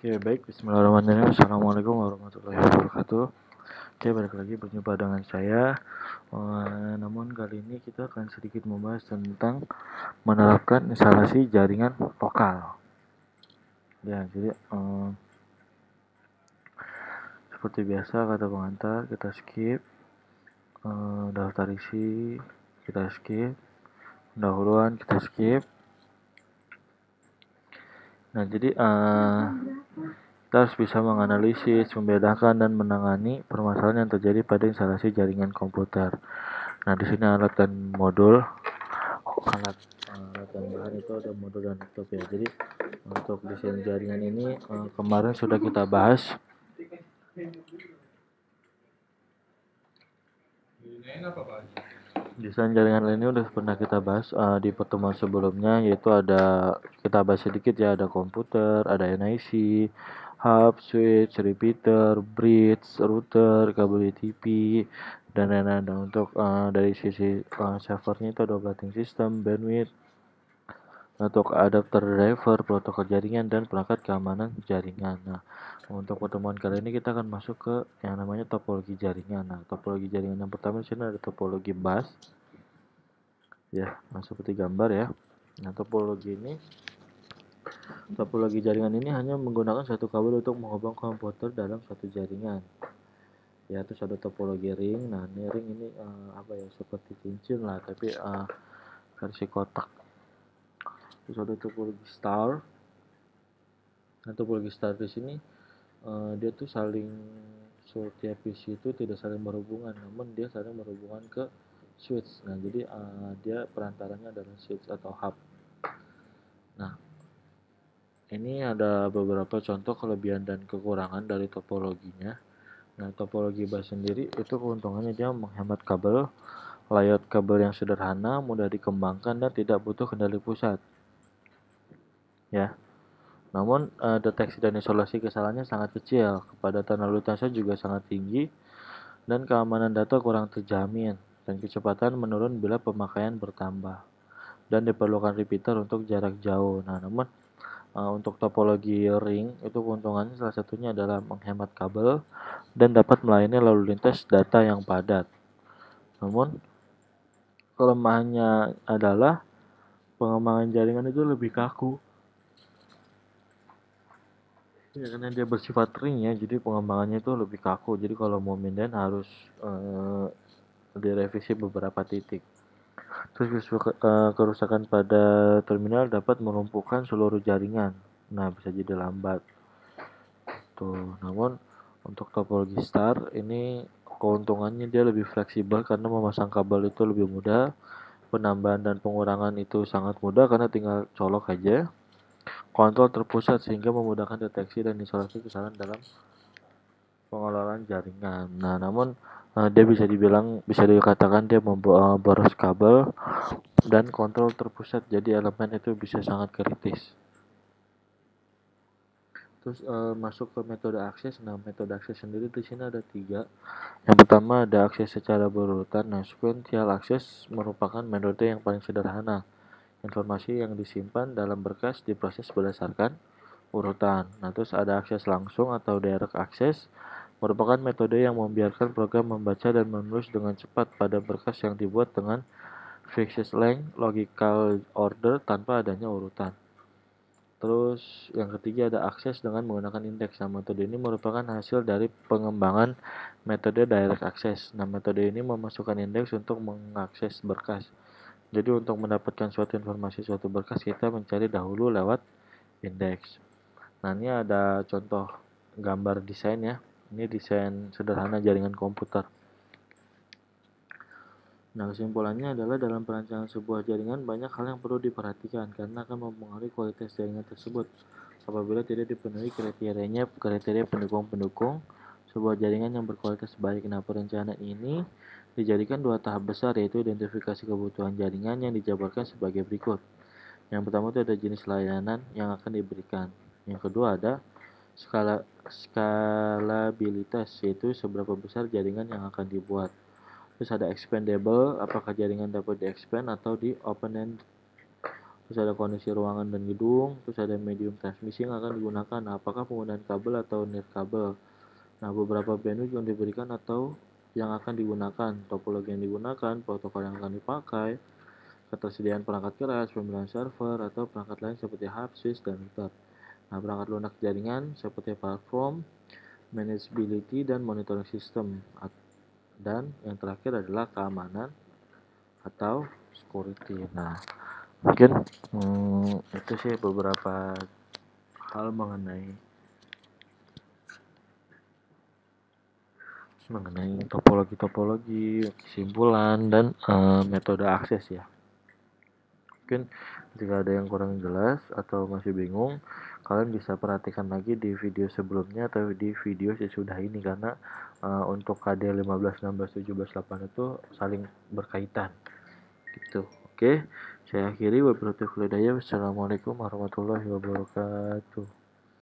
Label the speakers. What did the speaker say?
Speaker 1: Oke, baik. Bismillahirrahmanirrahim. Assalamualaikum warahmatullahi wabarakatuh. Oke, balik lagi berjumpa dengan saya. Namun kali ini kita akan sedikit membahas tentang menerapkan instalasi jaringan lokal. Ya, jadi seperti biasa kata pengantar kita skip, daftar isi kita skip, pendahuluan kita skip. Nah, jadi kita harus bisa menganalisis, membedakan, dan menangani permasalahan yang terjadi pada instalasi jaringan komputer. Nah, di sini alat dan modul, alat dan bahan itu ada modul dan laptop ya. Jadi untuk desain jaringan ini kemarin sudah kita bahas. Desain jaringan ini udah pernah kita bahas di pertemuan sebelumnya, yaitu ada kita bahas sedikit ya, ada komputer, ada NIC, hub, switch, repeater, bridge, router, kabel UTP, dan lain-lain. Dan untuk dari sisi servernya itu ada operating system, bandwidth, untuk adapter driver, protokol jaringan, dan perangkat keamanan jaringan. Nah, untuk pertemuan kali ini kita akan masuk ke yang namanya topologi jaringan. Nah, topologi jaringan yang pertama di sini ada topologi bus. Ya, nah seperti gambar ya. Nah, topologi jaringan ini hanya menggunakan satu kabel untuk menghubung komputer dalam satu jaringan. Ya, terus ada topologi ring. Nah, ini ring ini seperti cincin lah, tapi versi kotak. Terus ada topologi star. Nah, topologi star di sini dia tuh setiap PC itu tidak saling berhubungan, namun dia saling berhubungan ke switch. Nah, jadi dia perantaranya adalah switch atau hub. Nah, ini ada beberapa contoh kelebihan dan kekurangan dari topologinya. Nah, topologi bus sendiri itu keuntungannya dia menghemat kabel, layout kabel yang sederhana, mudah dikembangkan, dan tidak butuh kendali pusat. Ya. Namun deteksi dan isolasi kesalahannya sangat kecil, kepadatan lalu lintasnya juga sangat tinggi, dan keamanan data kurang terjamin, dan kecepatan menurun bila pemakaian bertambah. Dan diperlukan repeater untuk jarak jauh. Nah, namun untuk topologi ring itu keuntungannya salah satunya adalah menghemat kabel dan dapat melayani lalu lintas data yang padat. Namun kelemahannya adalah pengembangan jaringan itu lebih kaku. Ya, karena dia bersifat ring ya, jadi pengembangannya itu lebih kaku. Jadi kalau mau mindahin harus direvisi beberapa titik. Terus kerusakan pada terminal dapat melumpuhkan seluruh jaringan. Nah, bisa jadi lambat. Tuh, namun untuk topologi star ini keuntungannya dia lebih fleksibel karena memasang kabel itu lebih mudah. Penambahan dan pengurangan itu sangat mudah karena tinggal colok aja. Kontrol terpusat sehingga memudahkan deteksi dan isolasi kesalahan dalam pengelolaan jaringan. Nah, namun dia bisa dikatakan dia boros kabel dan kontrol terpusat, jadi elemen itu bisa sangat kritis. Terus masuk ke metode akses. Nah, metode akses sendiri di sini ada 3. Yang pertama ada akses secara berurutan. Nah, sequential access merupakan metode yang paling sederhana. Informasi yang disimpan dalam berkas diproses berdasarkan urutan. Nah, terus ada akses langsung atau direct access, merupakan metode yang membiarkan program membaca dan menulis dengan cepat pada berkas yang dibuat dengan fixed length logical order tanpa adanya urutan. Terus yang ketiga ada akses dengan menggunakan indeks. Nah, metode ini merupakan hasil dari pengembangan metode direct access. Nah, metode ini memasukkan indeks untuk mengakses berkas. Jadi untuk mendapatkan suatu informasi suatu berkas, kita mencari dahulu lewat indeks. Nah, ini ada contoh gambar desain ya. Ini desain sederhana jaringan komputer. Nah, kesimpulannya adalah dalam perancangan sebuah jaringan banyak hal yang perlu diperhatikan karena akan mempengaruhi kualitas jaringan tersebut. Apabila tidak dipenuhi kriteria pendukung-pendukung sebuah jaringan yang berkualitas baik. Nah, perencanaan ini dijadikan 2 tahap besar, yaitu identifikasi kebutuhan jaringan yang dijabarkan sebagai berikut. Yang pertama itu ada jenis layanan yang akan diberikan. Yang kedua ada skalabilitas, yaitu seberapa besar jaringan yang akan dibuat. Terus ada expandable, apakah jaringan dapat di-expand atau di open-ended. terus ada kondisi ruangan dan gedung, terus ada medium transmisi yang akan digunakan. Nah, apakah penggunaan kabel atau nirkabel? Nah, beberapa bandwidth yang diberikan atau yang akan digunakan, topologi yang digunakan, protokol yang akan dipakai, ketersediaan perangkat keras, pemilihan server, atau perangkat lain seperti hard disk dan router. Nah, perangkat lunak jaringan seperti platform, manageability, dan monitoring system. Dan yang terakhir adalah keamanan atau security. Nah, mungkin itu sih beberapa hal mengenai topologi, kesimpulan, dan metode akses ya. Mungkin jika ada yang kurang jelas atau masih bingung, kalian bisa perhatikan lagi di video sebelumnya atau di video sesudah ini, karena untuk KD 15, 16, 17, 8 itu saling berkaitan gitu. Oke, saya akhiri. Wassalamualaikum warahmatullahi wabarakatuh.